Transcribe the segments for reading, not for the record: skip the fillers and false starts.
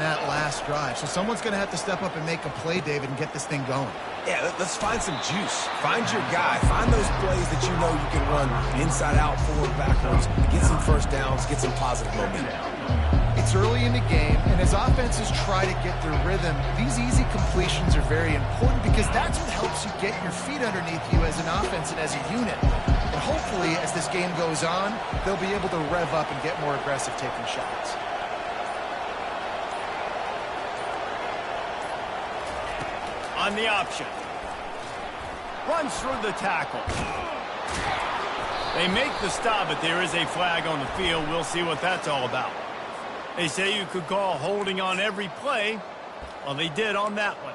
that last drive. So someone's going to have to step up and make a play, David, and get this thing going. Yeah, let's find some juice. Find your guy. Find those plays that you know you can run inside out, forward, backwards, get some first downs, get some positive momentum. It's early in the game, and as offenses try to get their rhythm, these easy completions are very important because that's what helps you get your feet underneath you as an offense and as a unit. And hopefully, as this game goes on, they'll be able to rev up and get more aggressive taking shots. On the option. Runs through the tackle. They make the stop, but there is a flag on the field. We'll see what that's all about. They say you could call holding on every play. Well, they did on that one.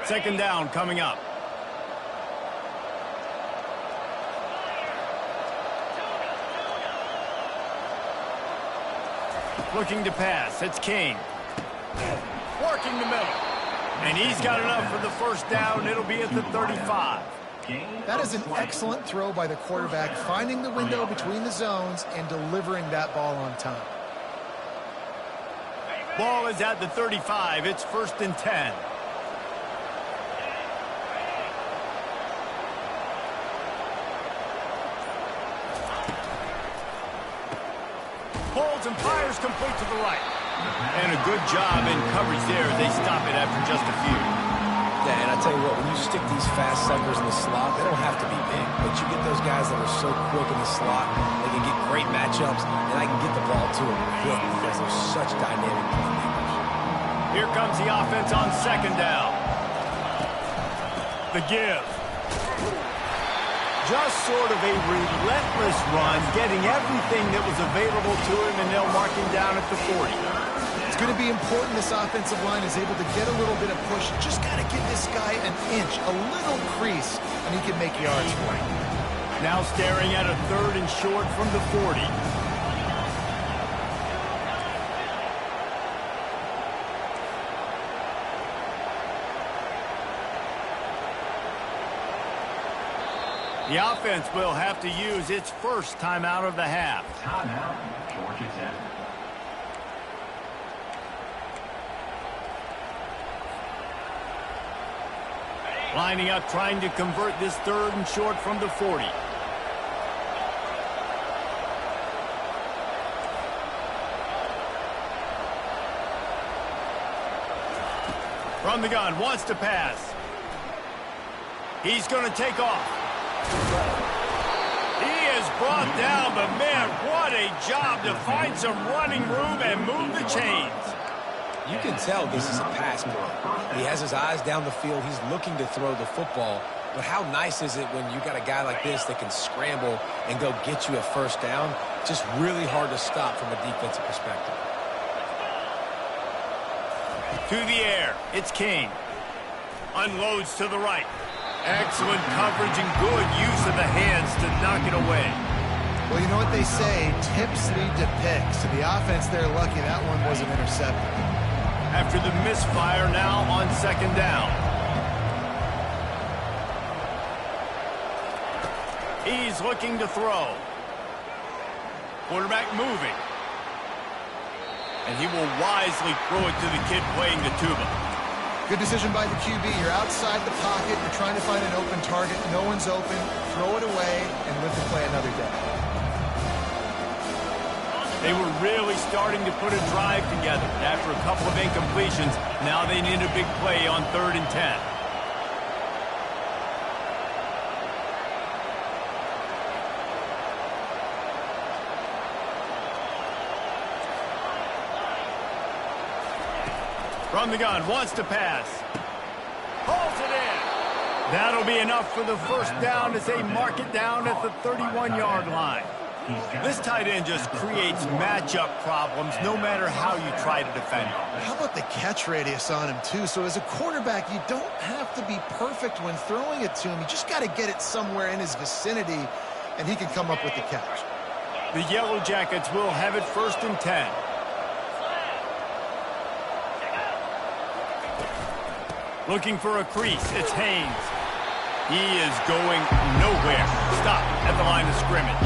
Second down coming up. Looking to pass. It's King. Working the middle. And he's got enough for the first down. It'll be at the 35. That is an excellent throw by the quarterback, finding the window between the zones and delivering that ball on time. Ball is at the 35. It's 1st and 10. Holds and fires complete to the right. And a good job in coverage there. They stop it after just a few. Yeah, and I tell you what, when you stick these fast suckers in the slot, they don't have to be big. But you get those guys that are so quick in the slot, they can get great matchups, and I can get the ball to them quick because they're such dynamic playmakers. Here comes the offense on second down. The give. Just sort of a relentless run, getting everything that was available to him, and they'll mark him down at the 40. It's going to be important this offensive line is able to get a little bit of push. Just got to give this guy an inch, a little crease, and he can make yards for him. Now staring at a 3rd and short from the 40. The offense will have to use its first timeout of the half. Timeout, Georgia Tech. Lining up, trying to convert this 3rd and short from the 40. From the gun, wants to pass. He's going to take off. He is brought down, but man, what a job to find some running room and move the chains. You can tell this is a pass play. He has his eyes down the field. He's looking to throw the football. But how nice is it when you got a guy like this that can scramble and go get you a first down? Just really hard to stop from a defensive perspective. To the air, it's King. Unloads to the right. Excellent coverage and good use of the hands to knock it away. Well, you know what they say, tips lead to picks. To the offense, they're lucky that one wasn't intercepted. After the misfire, now on second down. He's looking to throw. Quarterback moving. And he will wisely throw it to the kid playing the tuba. Good decision by the QB. You're outside the pocket. You're trying to find an open target. No one's open. Throw it away and live to play another day. They were really starting to put a drive together. After a couple of incompletions, now they need a big play on 3rd and 10. From the gun, wants to pass. Pulls it in. That'll be enough for the first down as they mark it down at the 31-yard line. This tight end just creates matchup problems no matter how you try to defend him. How about the catch radius on him, too? So as a quarterback, you don't have to be perfect when throwing it to him. You just got to get it somewhere in his vicinity, and he can come up with the catch. The Yellow Jackets will have it 1st and 10. Looking for a crease. It's Haynes. He is going nowhere. Stop at the line of scrimmage.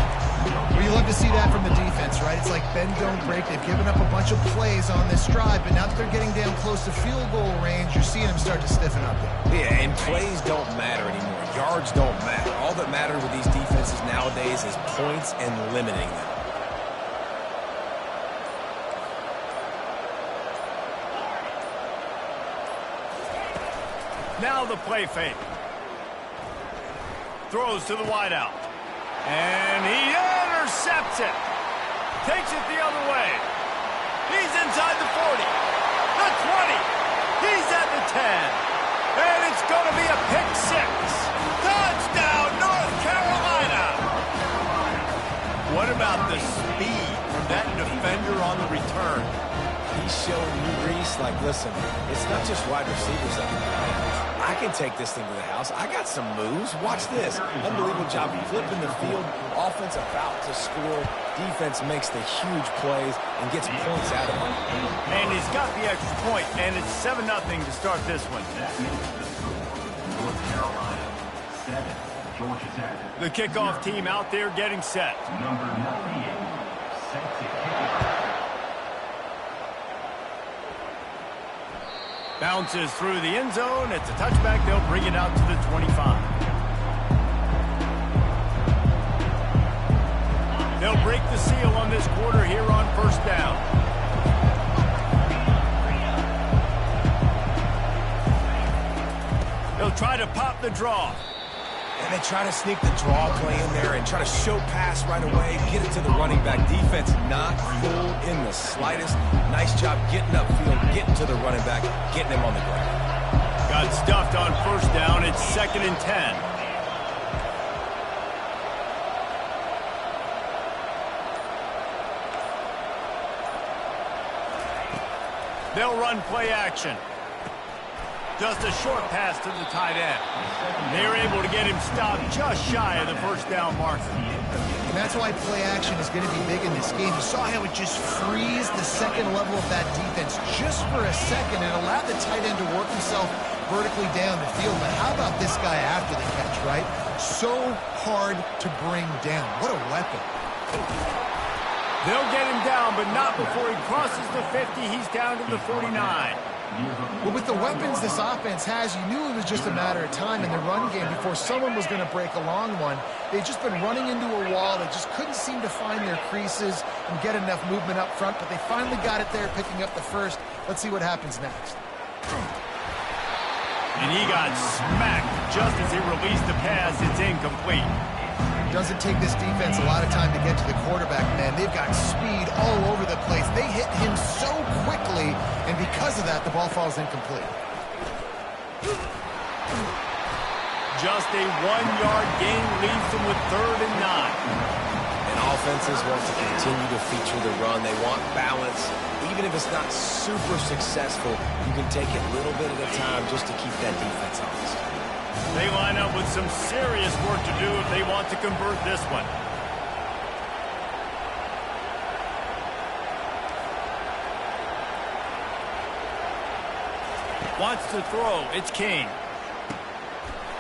Well, you love to see that from the defense, right? It's like bend, don't break. They've given up a bunch of plays on this drive, but now that they're getting down close to field goal range, you're seeing them start to stiffen up there. Yeah, and plays don't matter anymore. Yards don't matter. All that matters with these defenses nowadays is points and limiting them. Now the play fake. Throws to the wideout. And he intercepts it. Takes it the other way. He's inside the 40. The 20. He's at the 10. And it's going to be a pick six. Touchdown, North Carolina. What about the speed from that defender on the return? He's showing you, Reese, like, listen, it's not just wide receivers up there. I can take this thing to the house. I got some moves. Watch this. Unbelievable job flipping the field. Offense about to score. Defense makes the huge plays and gets points out of it. And he's got the extra point, and it's 7-0 to start this one. North Carolina, 7. Georgia Tech. The kickoff team out there getting set. Number 98, set to kick it. Bounces through the end zone. It's a touchback. They'll bring it out to the 25. They'll break the seal on this quarter here on first down. They'll try to pop the draw. And they try to sneak the draw play in there and try to show pass right away, get it to the running back. Defense not fooled in the slightest. Nice job getting upfield, getting to the running back, getting him on the ground. Got stuffed on first down. It's 2nd and 10. They'll run play action. Just a short pass to the tight end. They're able to get him stopped just shy of the first down marker. And that's why play action is going to be big in this game. You saw how it just frees the second level of that defense just for a second and allowed the tight end to work himself vertically down the field. But how about this guy after the catch, right? So hard to bring down. What a weapon. They'll get him down, but not before he crosses the 50. He's down to the 49. Well, with the weapons this offense has, you knew it was just a matter of time in the run game before someone was going to break a long one. They've just been running into a wall. They just couldn't seem to find their creases and get enough movement up front, but they finally got it there, picking up the first. Let's see what happens next. And he got smacked just as he released the pass. It's incomplete. Doesn't take this defense a lot of time to get to the quarterback, man. They've got speed all over the place. They hit him so quickly, and because of that, the ball falls incomplete. Just a 1-yard gain leaves them with 3rd and 9. And offenses want to continue to feature the run. They want balance. Even if it's not super successful, you can take it a little bit at a time just to keep that defense honest. They line up with some serious work to do if they want to convert this one. Wants to throw. It's King.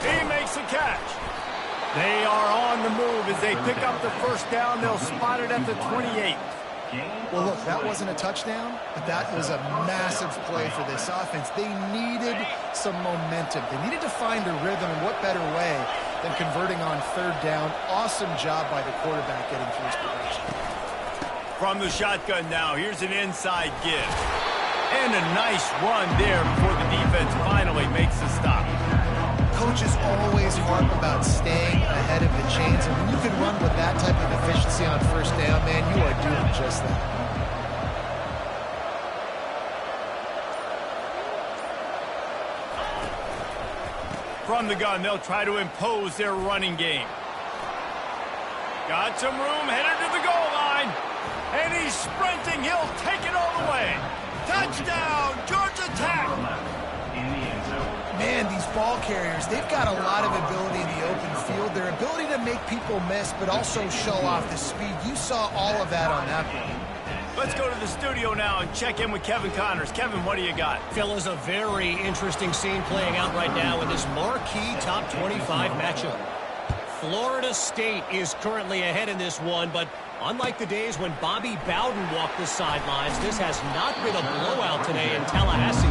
He makes a catch. They are on the move as they pick up the first down. They'll spot it at the 28. Well, look, that wasn't a touchdown, but that was a massive play for this offense. They needed some momentum. They needed to find a rhythm, and what better way than converting on 3rd down. Awesome job by the quarterback getting through his progression. From the shotgun now, here's an inside give. And a nice run there before the defense finally makes the stop. Coaches always harp about staying ahead of the chains, and when you can run with that type of efficiency on first down, man, you are doing just that. From the gun, they'll try to impose their running game. Got some room, headed to the goal line. And he's sprinting. He'll take it all the way. Touchdown, Georgia Tech. Man, these ball carriers, they've got a lot of ability in the open field. Their ability to make people miss, but also show off the speed. You saw all of that on that play. Let's go to the studio now and check in with Kevin Connors. Kevin, what do you got? Fellas, a very interesting scene playing out right now in this marquee top 25 matchup. Florida State is currently ahead in this one, but unlike the days when Bobby Bowden walked the sidelines, this has not been a blowout today in Tallahassee.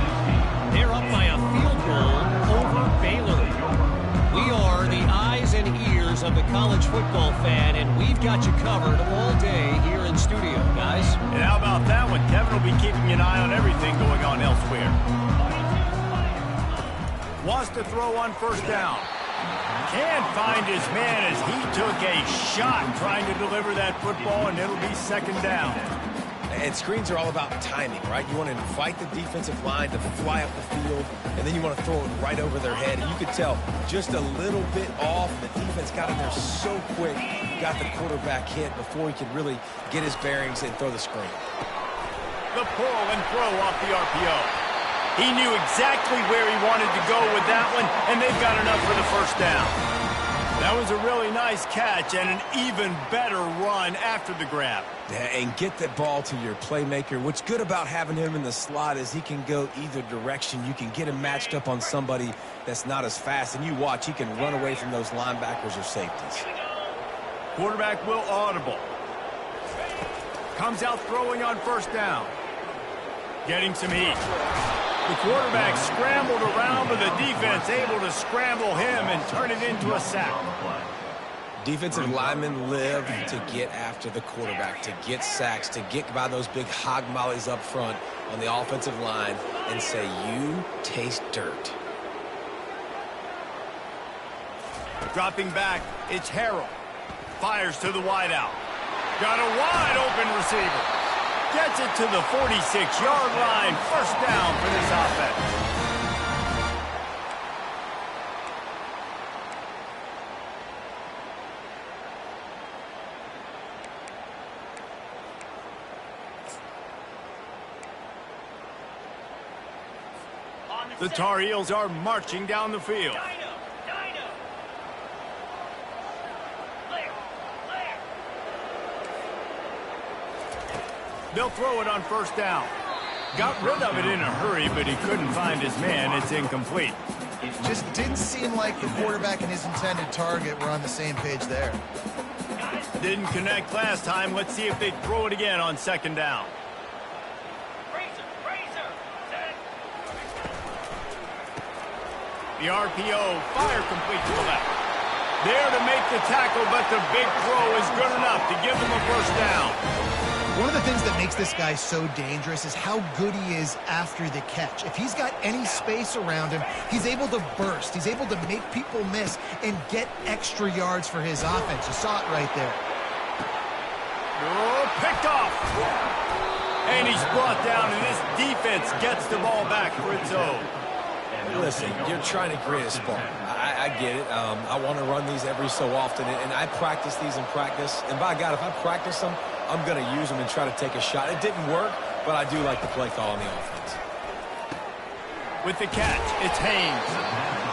They're up by a field goal over Baylor. We are the eyes and ears of the college football fan, and we've got you covered all day here in studio, guys. And how about that one? Kevin will be keeping an eye on everything going on elsewhere. Wants to throw on first down. Can't find his man as he took a shot trying to deliver that football, and it'll be second down. And screens are all about timing, right? You want to invite the defensive line to fly up the field, and then you want to throw it right over their head. And you could tell just a little bit off. The defense got in there so quick, got the quarterback hit before he could really get his bearings and throw the screen. The pull and throw off the RPO. He knew exactly where he wanted to go with that one, and they've got enough for the first down. That was a really nice catch and an even better run after the grab. Yeah, and get the ball to your playmaker. What's good about having him in the slot is he can go either direction. You can get him matched up on somebody that's not as fast, and you watch, he can run away from those linebackers or safeties. Quarterback will audible. Comes out throwing on first down. Getting some heat. The quarterback scrambled around, but the defense able to scramble him and turn it into a sack. Defensive linemen live to get after the quarterback, to get sacks, to get by those big hog mollies up front on the offensive line and say, you taste dirt. Dropping back, it's Harrell. Fires to the wideout. Got a wide open receiver. Gets it to the 46-yard line. First down for this offense. The Tar Heels are marching down the field. They'll throw it on first down. Got rid of it in a hurry, but he couldn't find his man. It's incomplete. Just didn't seem like the quarterback and his intended target were on the same page there. Didn't connect last time. Let's see if they throw it again on second down. The RPO, fire complete to the left. There to make the tackle, but the big throw is good enough to give them a first down. One of the things that makes this guy so dangerous is how good he is after the catch. If he's got any space around him, he's able to burst. He's able to make people miss and get extra yards for his offense. You saw it right there. Oh, picked off. And he's brought down, and this defense gets the ball back for its own. Listen, you're trying to create a spark. I get it. I want to run these every so often, and I practice these in practice. And by God, if I practice them, I'm going to use them and try to take a shot. It didn't work, but I do like the play call on the offense. With the catch, it's Haynes.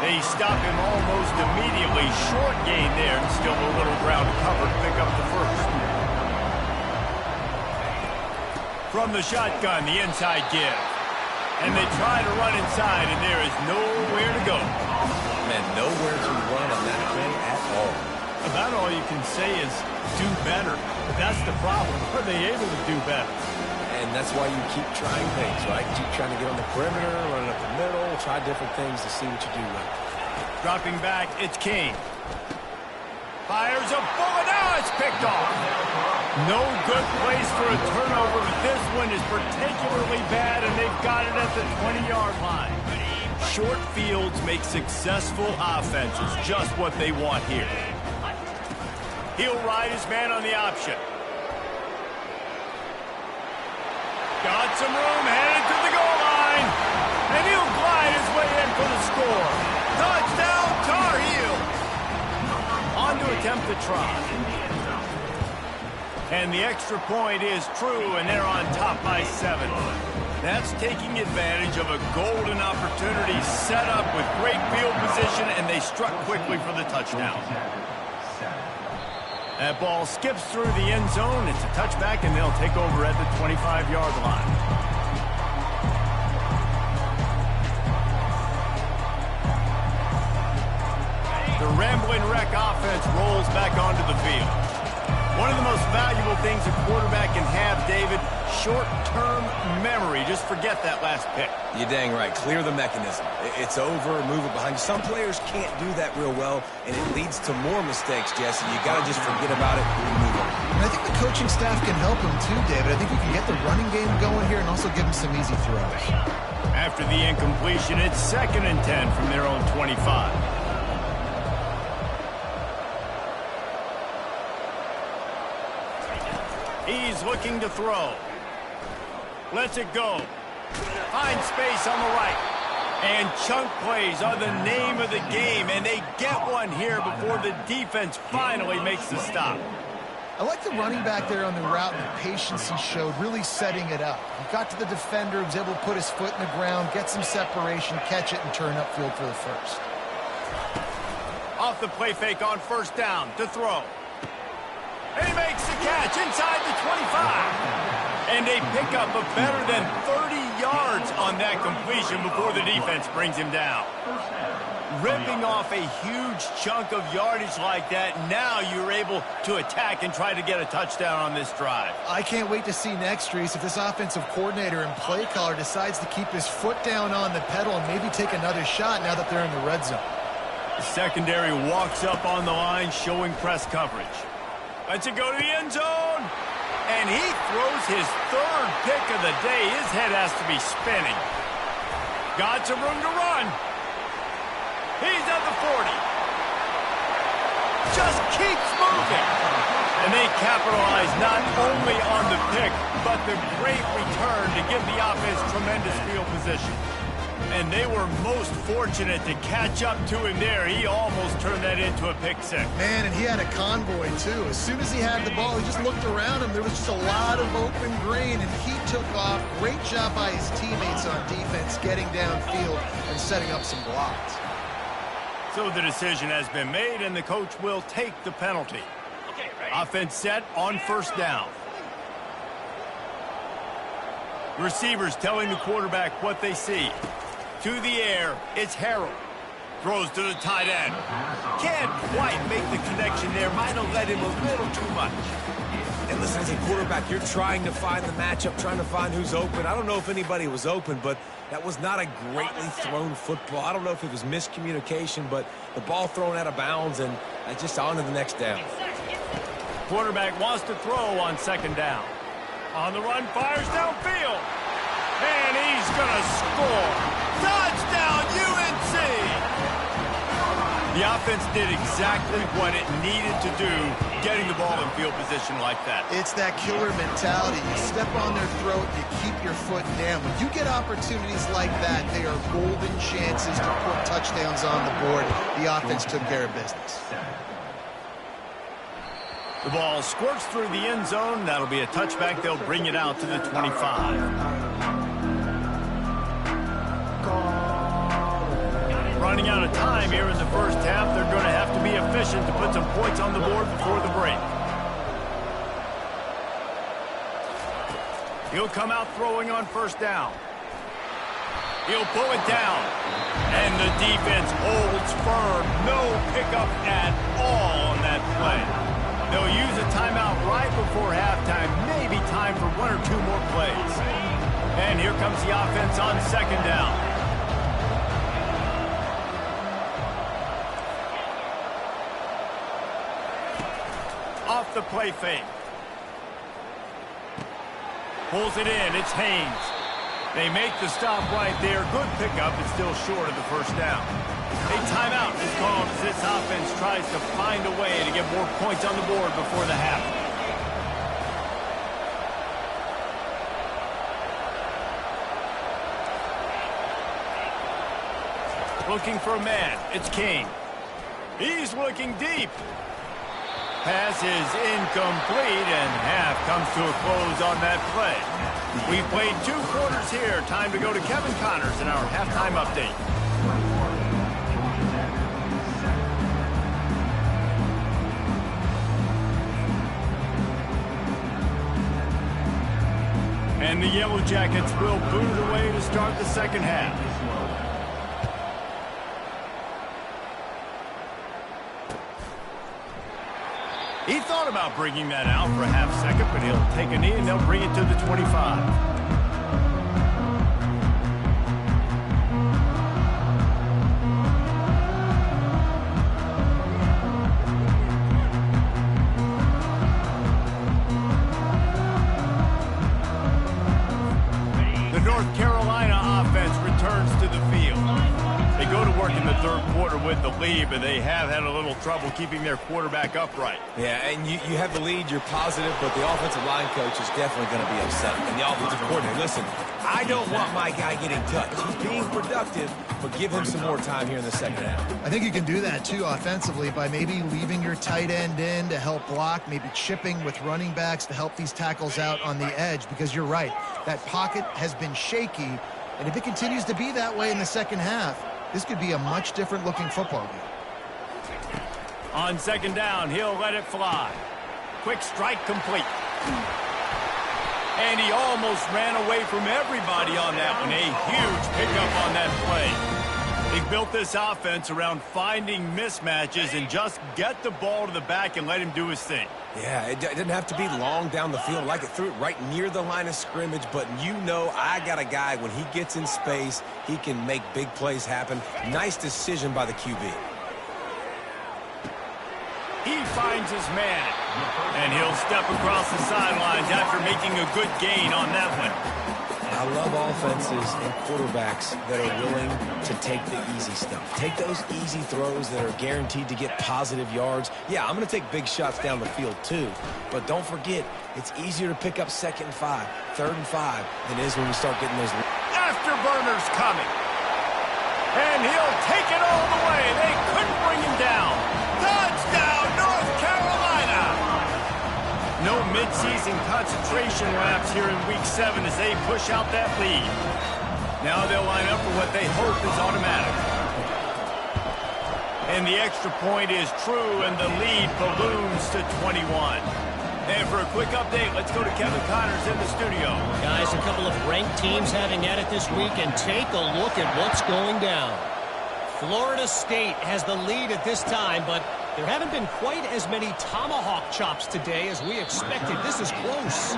They stop him almost immediately. Short gain there, and still a little ground to cover to pick up the first. From the shotgun, the inside give. And they try to run inside, and there is nowhere to go. Man, nowhere to run on that play at all. About all you can say is do better. But that's the problem. Are they able to do better? And that's why you keep trying things, right? Keep trying to get on the perimeter, running up the middle, try different things to see what you do well. Dropping back, it's King. Fires a bullet. Now it's picked off. No good place for a turnover, but this one is particularly bad, and they've got it at the 20-yard line. Short fields make successful offenses, just what they want here. He'll ride his man on the option. Got some room, headed to the goal line, and he'll glide his way in for the score. Touchdown, Tar Heels! On to attempt the try. And the extra point is true, and they're on top by 7. That's taking advantage of a golden opportunity set up with great field position, and they struck quickly for the touchdown. That ball skips through the end zone. It's a touchback, and they'll take over at the 25-yard line. The Rambling Wreck offense rolls back onto the field. One of the most valuable things a quarterback can have, David, short-term memory. Just forget that last pick. You're dang right. Clear the mechanism. It's over, move it behind you. Some players can't do that real well, and it leads to more mistakes, Jesse. You got to just forget about it and move on. And I think the coaching staff can help him too, David. I think you can get the running game going here and also give him some easy throws. After the incompletion, it's 2nd and 10 from their own 25. He's looking to throw. Lets it go. Finds space on the right. And chunk plays are the name of the game, and they get one here before the defense finally makes the stop. I like the running back there on the route and the patience he showed, really setting it up. He got to the defender, was able to put his foot in the ground, get some separation, catch it, and turn upfield for the first. Off the play fake on 1st down to throw. And he makes the catch inside the 25. And a pickup of better than 30 yards on that completion before the defense brings him down. Ripping off a huge chunk of yardage like that, now you're able to attack and try to get a touchdown on this drive. I can't wait to see next, Reese, if this offensive coordinator and play caller decides to keep his foot down on the pedal and maybe take another shot now that they're in the red zone. The secondary walks up on the line, showing press coverage. Lets it go to the end zone. And he throws his 3rd pick of the day. His head has to be spinning. Got some room to run. He's at the 40. Just keeps moving. And they capitalize not only on the pick, but the great return to give the offense tremendous field position. And they were most fortunate to catch up to him there. He almost turned that into a pick six. Man, and he had a convoy, too. As soon as he had the ball, he just looked around him. There was just a lot of open green, and he took off. Great job by his teammates on defense, getting downfield and setting up some blocks. So the decision has been made, and the coach will take the penalty. Offense set on 1st down. Receivers telling the quarterback what they see. To the air, it's Harrell. Throws to the tight end. Can't quite make the connection there. Might have led him a little too much. And listen, as a quarterback, you're trying to find the matchup, trying to find who's open. I don't know if anybody was open, but that was not a greatly thrown football. I don't know if it was miscommunication, but the ball thrown out of bounds, and just on to the next down. Quarterback wants to throw on 2nd down. On the run, fires downfield. And he's going to score. Touchdown, UNC! The offense did exactly what it needed to do, getting the ball in field position like that. It's that killer mentality. You step on their throat, you keep your foot down. When you get opportunities like that, they are golden chances to put touchdowns on the board. The offense took care of business. The ball squirts through the end zone. That'll be a touchback. They'll bring it out to the 25. Running out of time here in the 1st half. They're going to have to be efficient to put some points on the board before the break. He'll come out throwing on 1st down. He'll pull it down. And the defense holds firm. No pickup at all on that play. They'll use a timeout right before halftime. Maybe time for 1 or 2 more plays. And here comes the offense on 2nd down. Off the play fake. Pulls it in. It's Haynes. They make the stop right there. Good pickup, but still short of the 1st down. A timeout is called as this offense tries to find a way to get more points on the board before the half. Looking for a man. It's King. He's looking deep. Pass is incomplete, and half comes to a close on that play. We've played 2 quarters here. Time to go to Kevin Connors in our halftime update. And the Yellow Jackets will boot it away to start the second half. He thought about bringing that out for a half second, but he'll take a knee and they'll bring it to the 25. North Carolina offense returns to the field. They go to work in the third quarter with the lead, but they have had a little trouble keeping their quarterback upright. Yeah, and you have the lead, you're positive, but the offensive line coach is definitely going to be upset. And the offensive coordinator, listen, I don't want my guy getting touched. He's being productive, but give him some more time here in the second half. I think you can do that, too, offensively, by maybe leaving your tight end in to help block, maybe chipping with running backs to help these tackles out on the edge, because you're right. That pocket has been shaky, and if it continues to be that way in the second half, this could be a much different looking football game. On second down, he'll let it fly. Quick strike complete. And he almost ran away from everybody on that one. A huge pickup on that play. They built this offense around finding mismatches and just get the ball to the back and let him do his thing. Yeah, it didn't have to be long down the field. Like it threw it right near the line of scrimmage, but you know I got a guy, when he gets in space, he can make big plays happen. Nice decision by the QB. He finds his man, and he'll step across the sidelines after making a good gain on that one. I love offenses and quarterbacks that are willing to take the easy stuff. Take those easy throws that are guaranteed to get positive yards. Yeah, I'm going to take big shots down the field too, but don't forget, it's easier to pick up 2nd and 5, 3rd and 5 than it is when we start getting those. Afterburners coming. And he'll take it all the way. They couldn't bring him down. Touchdown, North Carolina! No midseason concentration laps here in Week 7 as they push out that lead. Now they'll line up for what they hope is automatic. And the extra point is true, and the lead balloons to 21. And for a quick update, let's go to Kevin Connors in the studio. Guys, a couple of ranked teams having at it this week, and take a look at what's going down. Florida State has the lead at this time, but there haven't been quite as many tomahawk chops today as we expected. This is close.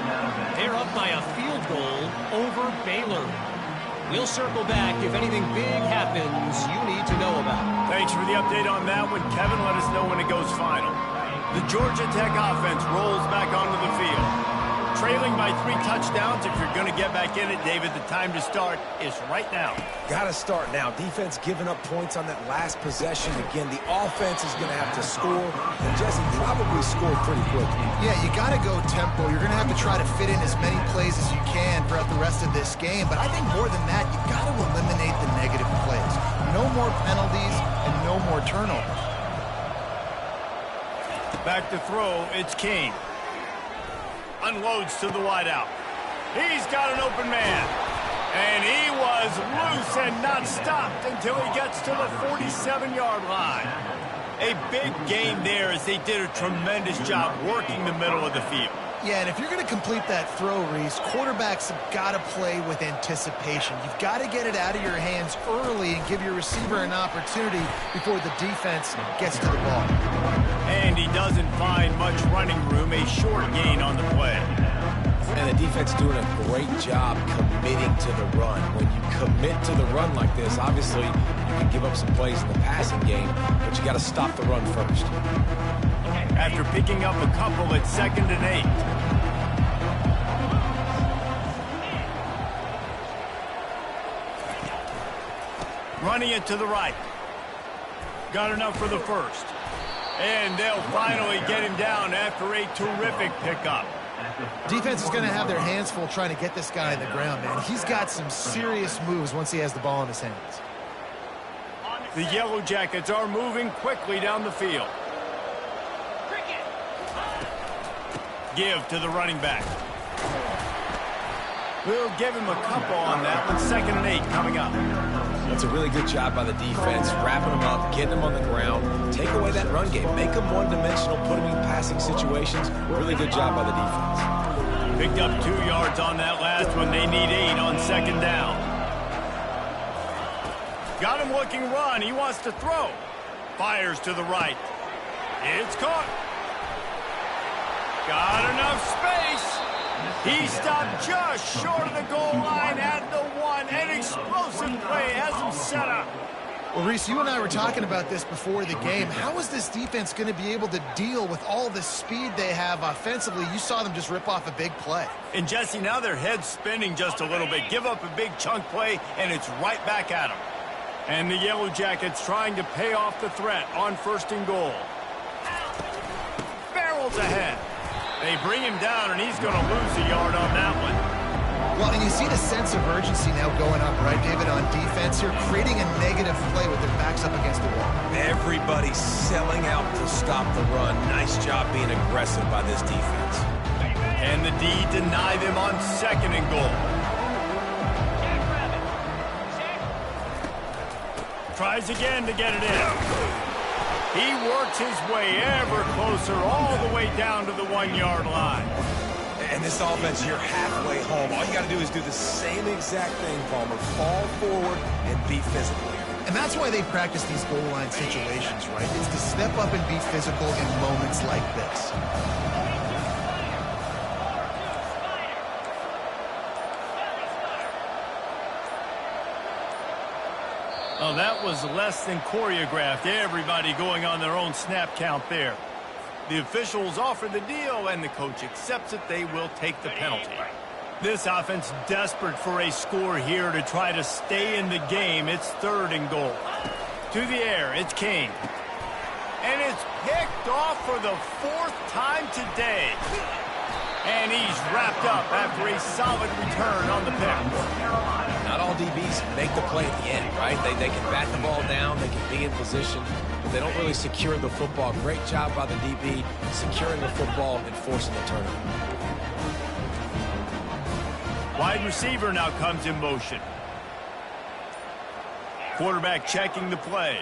They're up by a field goal over Baylor. We'll circle back if anything big happens you need to know about. Thanks for the update on that one, Kevin. Let us know when it goes final. The Georgia Tech offense rolls back onto the field. Trailing by 3 touchdowns. If you're going to get back in it, David, the time to start is right now. Got to start now. Defense giving up points on that last possession. Again, the offense is going to have to score, and Jesse probably scored pretty quickly. Yeah, you got to go tempo. You're going to have to try to fit in as many plays as you can throughout the rest of this game. But I think more than that, you got to eliminate the negative plays. No more penalties and no more turnovers. Back to throw, it's King. Unloads to the wideout. He's got an open man. And he was loose and not stopped until he gets to the 47-yard line. A big gain there as they did a tremendous job working the middle of the field. Yeah, and if you're going to complete that throw, Reese, quarterbacks have got to play with anticipation. You've got to get it out of your hands early and give your receiver an opportunity before the defense gets to the ball. And he doesn't find much running room, a short gain on the play. And the defense doing a great job committing to the run. When you commit to the run like this, obviously you can give up some plays in the passing game, but you got to stop the run first. After picking up a couple at 2nd and 8. Running it to the right. Got enough for the first. And they'll finally get him down after a terrific pickup. Defense is going to have their hands full trying to get this guy on the ground, man. He's got some serious moves once he has the ball in his hands. The Yellow Jackets are moving quickly down the field. Give to the running back. We'll give him a couple on that one. 2nd and 8 coming up. That's a really good job by the defense, wrapping them up, getting them on the ground, take away that run game, make them one-dimensional, put them in passing situations. Really good job by the defense. Picked up 2 yards on that last one. They need 8 on second down. Got him looking run. He wants to throw. Fires to the right. It's caught. Got enough space. He stopped just short of the goal line at the 1. An explosive play has him set up. Well, Reese, you and I were talking about this before the game. How is this defense going to be able to deal with all the speed they have offensively? You saw them just rip off a big play. And, Jesse, now their head's spinning just a little bit. Give up a big chunk play, and it's right back at them. And the Yellow Jackets trying to pay off the threat on 1st and goal. Barrels ahead. They bring him down, and he's going to lose a yard on that one. Well, and you see the sense of urgency now going up, right, David, on defense here, creating a negative play with their backs up against the wall. Everybody's selling out to stop the run. Nice job being aggressive by this defense. And the D deny them on 2nd and goal. Tries again to get it in. He works his way ever closer all the way down to the 1-yard line. And this offense, you're halfway home. All you got to do is do the same exact thing, Palmer. Fall forward and be physical. And that's why they practice these goal line situations, right? It's to step up and be physical in moments like this. Oh, that was less than choreographed. Everybody going on their own snap count there. The officials offer the deal, and the coach accepts it. They will take the penalty. This offense desperate for a score here to try to stay in the game. It's 3rd and goal. To the air, it's King. And it's picked off for the 4th time today. And he's wrapped up after a solid return on the pick. Not all DBs make the play at the end, right? They can bat the ball down, they can be in position, but they don't really secure the football. Great job by the DB securing the football and forcing the turnover. Wide receiver now comes in motion. Quarterback checking the play.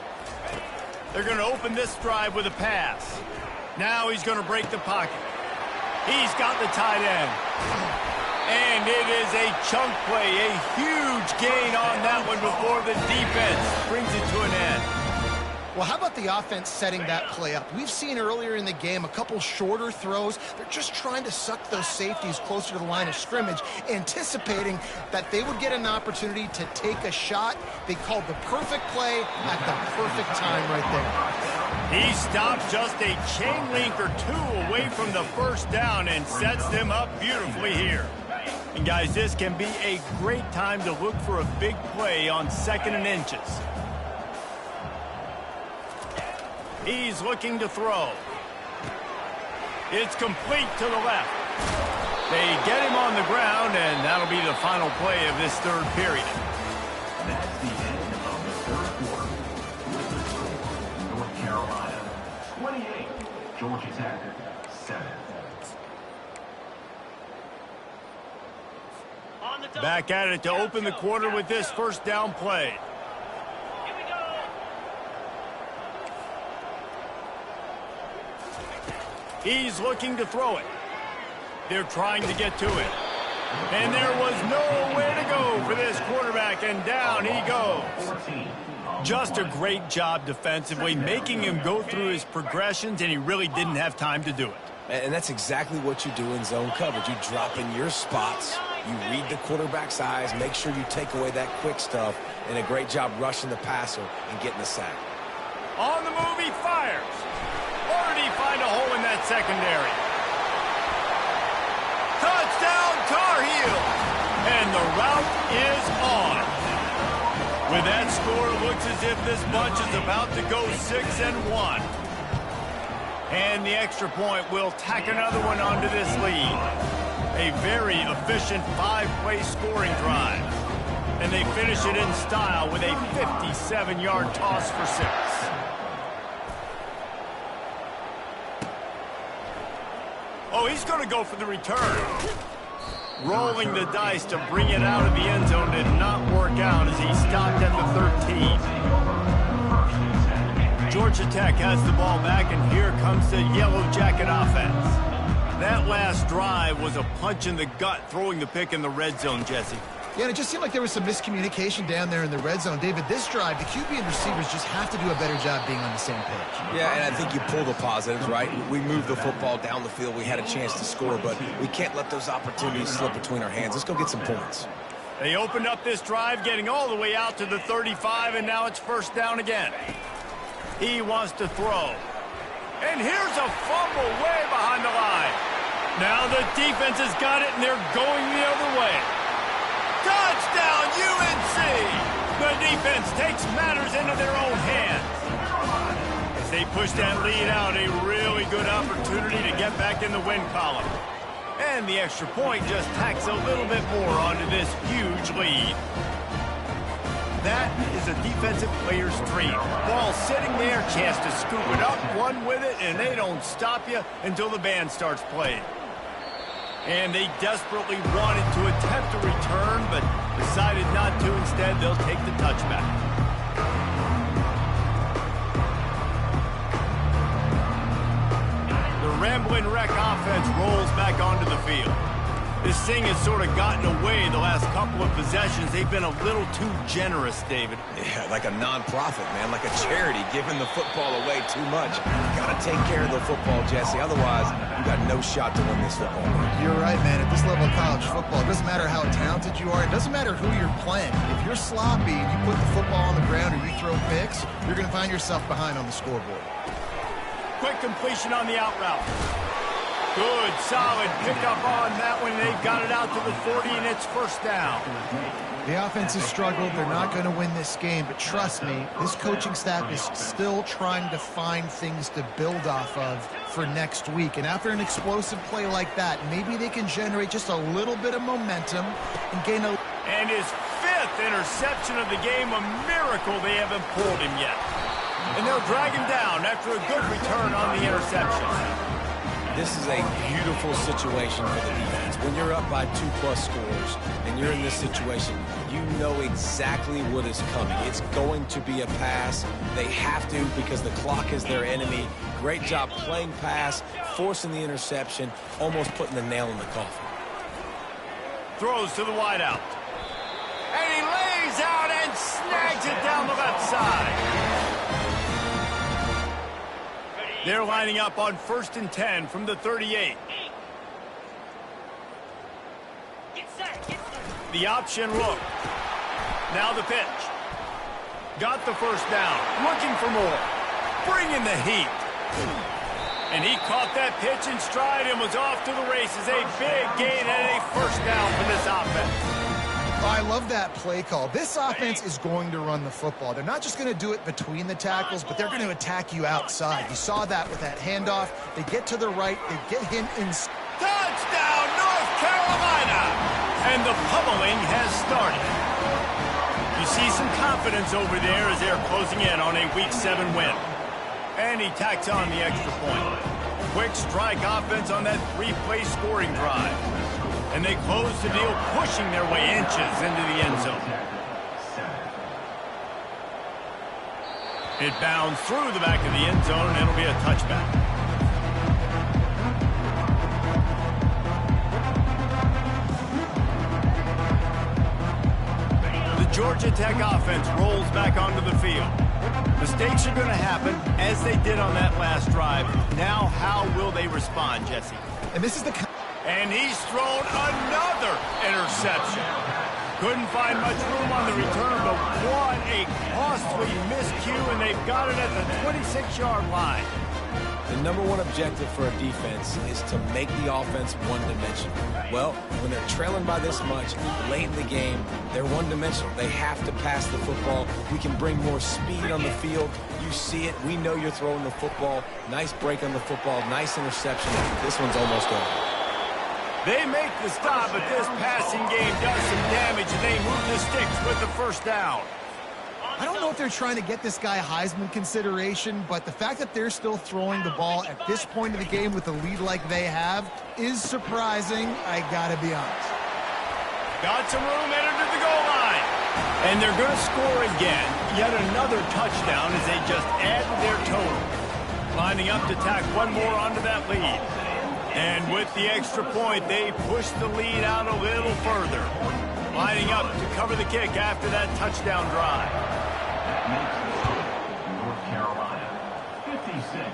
They're going to open this drive with a pass. Now he's going to break the pocket. He's got the tight end. And it is a chunk play, a huge gain on that one before the defense brings it to an end. Well, how about the offense setting that play up? We've seen earlier in the game a couple shorter throws. They're just trying to suck those safeties closer to the line of scrimmage, anticipating that they would get an opportunity to take a shot. They called the perfect play at the perfect time right there. He stops just a chain link or 2 away from the 1st down and sets them up beautifully here. And, guys, this can be a great time to look for a big play on 2nd and inches. He's looking to throw. It's complete to the left. They get him on the ground, and that'll be the final play of this 3rd period. That's the end of the 3rd quarter. North Carolina, 28. Georgia Tech, 7. Back at it to open the quarter with this 1st down play. He's looking to throw it. They're trying to get to it. And there was nowhere to go for this quarterback, and down he goes. Just a great job defensively, making him go through his progressions, and he really didn't have time to do it. And that's exactly what you do in zone coverage. You drop in your spots, you read the quarterback's eyes, make sure you take away that quick stuff, and a great job rushing the passer and getting the sack. On the move, he fires. Or did he find a hole in that secondary? Touchdown, Tar Heels! And the route is on. With that score, it looks as if this bunch is about to go 6-1. And the extra point will tack another one onto this lead. A very efficient 5-play scoring drive. And they finish it in style with a 57-yard toss for 6. Oh, he's going to go for the return. Rolling the dice to bring it out of the end zone did not work out as he stopped at the 13. Georgia Tech has the ball back, and here comes the Yellow Jacket offense. That last drive was a punch in the gut, throwing the pick in the red zone, Jesse. Yeah, and it just seemed like there was some miscommunication down there in the red zone. David, this drive, the QB and receivers just have to do a better job being on the same page. Yeah, and I think you pull the positives, right? We moved the football down the field. We had a chance to score, but we can't let those opportunities slip between our hands. Let's go get some points. They opened up this drive, getting all the way out to the 35, and now it's first down again. He wants to throw. And here's a fumble way behind the line. Now the defense has got it, and they're going the other way. Touchdown, UNC! The defense takes matters into their own hands. As they push that lead out, a really good opportunity to get back in the win column. And the extra point just tacks a little bit more onto this huge lead. That is a defensive player's dream. Ball sitting there, chance to scoop it up, run with it, and they don't stop you until the band starts playing. And they desperately wanted to attempt a return, but decided not to. Instead, they'll take the touchback. The Ramblin' Wreck offense rolls back onto the field. This thing has sort of gotten away the last couple of possessions. They've been a little too generous, David. Yeah, like a non-profit, man, like a charity, giving the football away too much. You got to take care of the football, Jesse. Otherwise, you got no shot to win this football game. You're right, man. At this level of college football, it doesn't matter how talented you are. It doesn't matter who you're playing. If you're sloppy and you put the football on the ground or you throw picks, you're going to find yourself behind on the scoreboard. Quick completion on the out route. Good, solid pickup on that one. They've got it out to the 40, and it's first down. The offense has struggled. They're not going to win this game, but trust me, this coaching staff is still trying to find things to build off of for next week. And after an explosive play like that, maybe they can generate just a little bit of momentum and gain a... And his fifth interception of the game, a miracle they haven't pulled him yet. And they'll drag him down after a good return on the interception. This is a beautiful situation for the defense. When you're up by 2+ scores and you're in this situation, you know exactly what is coming. It's going to be a pass. They have to because the clock is their enemy. Great job playing pass, forcing the interception, almost putting the nail in the coffin. Throws to the wideout. And he lays out and snags it down the left side. They're lining up on 1st and 10 from the 38. The option look. Now the pitch. Got the first down. Looking for more. Bringing the heat. And he caught that pitch in stride and was off to the races. A big gain and a first down for this offense. I love that play call. This offense is going to run the football. They're not just going to do it between the tackles, but they're going to attack you outside. You saw that with that handoff. They get to the right. They get him in. Touchdown, North Carolina! And the pummeling has started. You see some confidence over there as they're closing in on a Week 7 win. And he tacks on the extra point. Quick strike offense on that 3-play scoring drive. And they close the deal, pushing their way inches into the end zone. It bounds through the back of the end zone, and it'll be a touchback. The Georgia Tech offense rolls back onto the field. Mistakes are going to happen, as they did on that last drive. Now, how will they respond, Jesse? And this is the... And he's thrown another interception. Couldn't find much room on the return, but what a costly miscue, and they've got it at the 26-yard line. The #1 objective for a defense is to make the offense one-dimensional. Well, when they're trailing by this much, late in the game, they're one-dimensional. They have to pass the football. We can bring more speed on the field. You see it. We know you're throwing the football. Nice break on the football. Nice interception. This one's almost over. They make the stop, but this passing game does some damage, and they move the sticks with the first down. I don't know if they're trying to get this guy Heisman consideration, but the fact that they're still throwing the ball at this point of the game with a lead like they have is surprising, I gotta be honest. Got some room, entered to the goal line. And they're going to score again. Yet another touchdown as they just add to their total. Lining up to tack one more onto that lead. And with the extra point, they push the lead out a little further. Lining up to cover the kick after that touchdown drive. That makes the start, North Carolina. 56,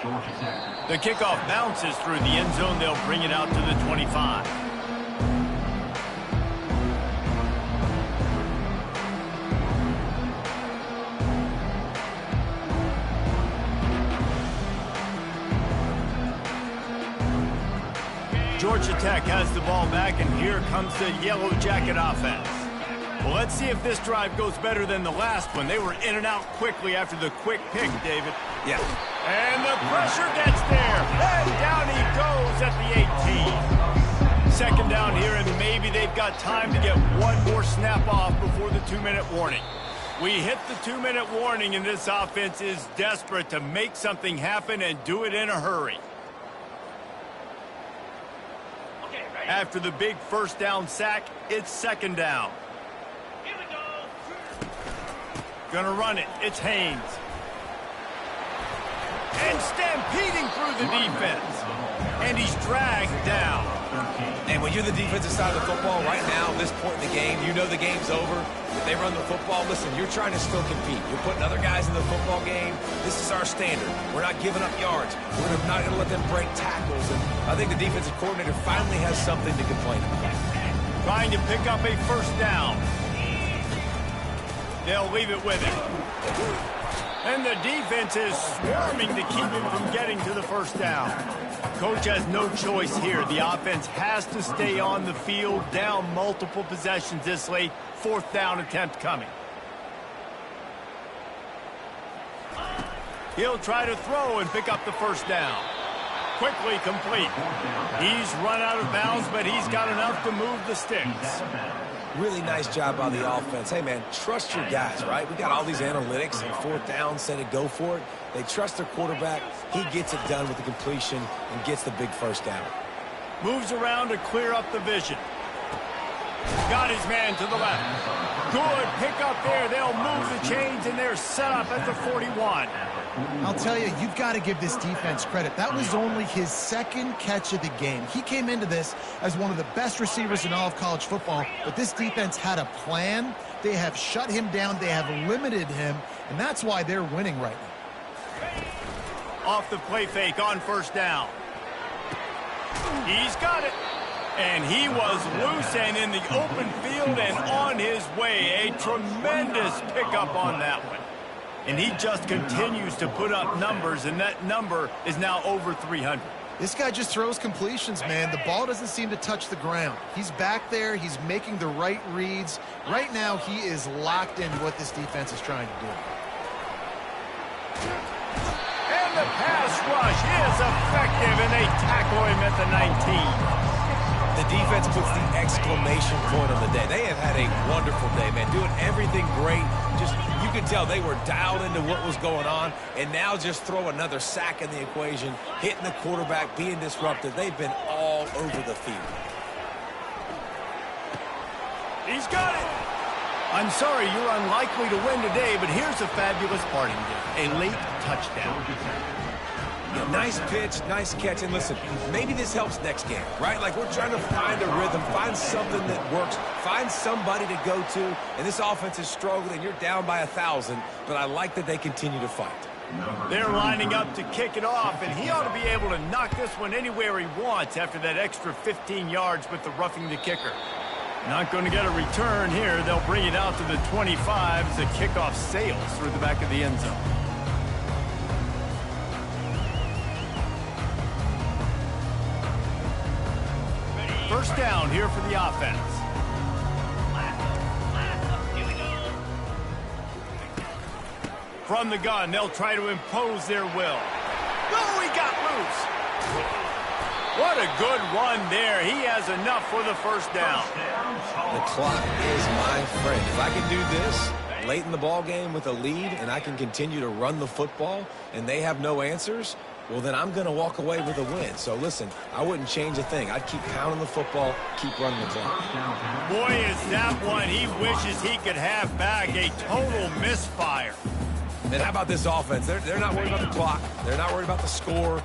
Georgia Tech. The kickoff bounces through the end zone. They'll bring it out to the 25. Georgia Tech has the ball back, and here comes the Yellow Jacket offense. Well, let's see if this drive goes better than the last one. They were in and out quickly after the quick pick, David. Yeah. And the pressure gets there. And down he goes at the 18. Second down here, and maybe they've got time to get one more snap off before the 2-minute warning. We hit the 2-minute warning, and this offense is desperate to make something happen and do it in a hurry. After the big first down sack, it's second down. Here we go. Gonna run it. It's Haynes. And stampeding through the defense. And he's dragged down. And when you're the defensive side of the football right now, this point in the game, you know the game's over. If they run the football, listen, you're trying to still compete. You're putting other guys in the football game. This is our standard. We're not giving up yards. We're not going to let them break tackles. And I think the defensive coordinator finally has something to complain about. Trying to pick up a first down. They'll leave it with him. And the defense is swarming to keep him from getting to the first down. Coach has no choice here. The offense has to stay on the field, down multiple possessions this late. Fourth down attempt coming. He'll try to throw and pick up the first down. Quickly complete. He's run out of bounds, but he's got enough to move the sticks. Really nice job by the offense. Hey, man, trust your guys, right? We got all these analytics and fourth down, said it, go for it. They trust their quarterback. He gets it done with the completion and gets the big first down. Moves around to clear up the vision. Got his man to the left. Good pick up there. They'll move the chains, and they're set up at the 41. I'll tell you, you've got to give this defense credit. That was only his second catch of the game. He came into this as one of the best receivers in all of college football, but this defense had a plan. They have shut him down. They have limited him, and that's why they're winning right now. Off the play fake on first down. He's got it. And he was loose and in the open field and on his way. A tremendous pickup on that one. And he just continues to put up numbers, and that number is now over 300. This guy just throws completions, man. The ball doesn't seem to touch the ground. He's back there. He's making the right reads. Right now, he is locked into what this defense is trying to do. And the pass rush is effective, and they tackle him at the 19. The defense puts the exclamation point on the day. They have had a wonderful day, man. Doing everything great. Just, you can tell they were dialed into what was going on. And now just throw another sack in the equation, hitting the quarterback, being disruptive. They've been all over the field. He's got it. I'm sorry, you're unlikely to win today, but here's a fabulous parting gift. A late touchdown. Yeah, nice pitch, nice catch, and listen, maybe this helps next game, right? Like, we're trying to find a rhythm, find something that works, find somebody to go to, and this offense is struggling. You're down by 1,000, but I like that they continue to fight. They're lining up to kick it off, and he ought to be able to knock this one anywhere he wants after that extra 15 yards with the roughing the kicker. Not going to get a return here. They'll bring it out to the 25 as the kickoff sails through the back of the end zone. First down here for the offense. From the gun, they'll try to impose their will. Oh, he got loose. What a good run there. He has enough for the first down. The clock is my friend. If I can do this late in the ball game with a lead and I can continue to run the football and they have no answers, well, then I'm going to walk away with a win. So, listen, I wouldn't change a thing. I'd keep pounding the football, keep running the clock. Boy, is that one he wishes he could have back. A total misfire. And how about this offense? They're not worried about the clock. They're not worried about the score.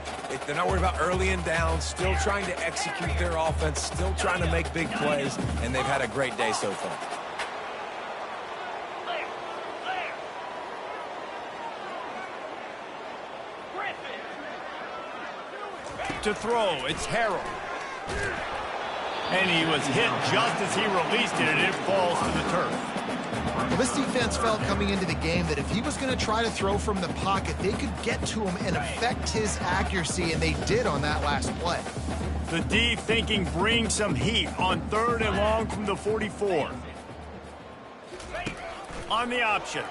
They're not worried about early and down. Still trying to execute their offense. Still trying to make big plays. And they've had a great day so far. To throw, it's Harrell. And he was hit just as he released it, and it falls to the turf. Well, this defense felt coming into the game that if he was going to try to throw from the pocket, they could get to him and affect his accuracy, and they did on that last play. The D thinking bring some heat on 3rd and long from the 44. On the option.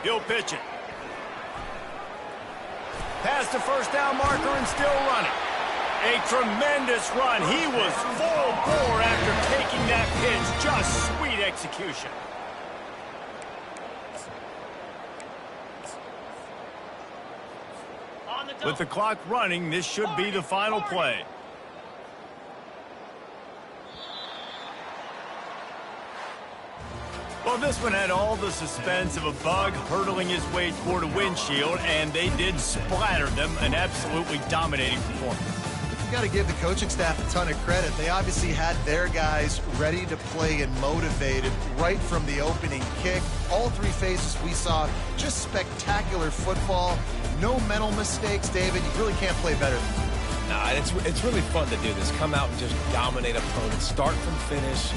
He'll pitch it. Past the first down marker and still running. A tremendous run. He was full bore after taking that pitch. Just sweet execution. With the clock running, this should be the final play. Well, this one had all the suspense of a bug hurtling his way toward a windshield, and they did splatter them. An absolutely dominating performance. You've got to give the coaching staff a ton of credit. They obviously had their guys ready to play and motivated right from the opening kick. All 3 phases we saw, just spectacular football. No mental mistakes, David. You really can't play better than that. Nah, it's really fun to do this. Come out and just dominate opponents. Start from finish.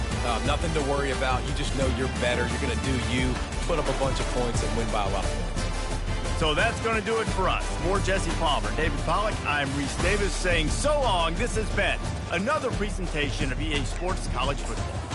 Nothing to worry about. You just know you're better. You're going to do you, put up a bunch of points, and win by a lot of points. So that's going to do it for us. For Jesse Palmer, David Pollack, I'm Reese Davis saying so long. This has been another presentation of EA Sports College Football.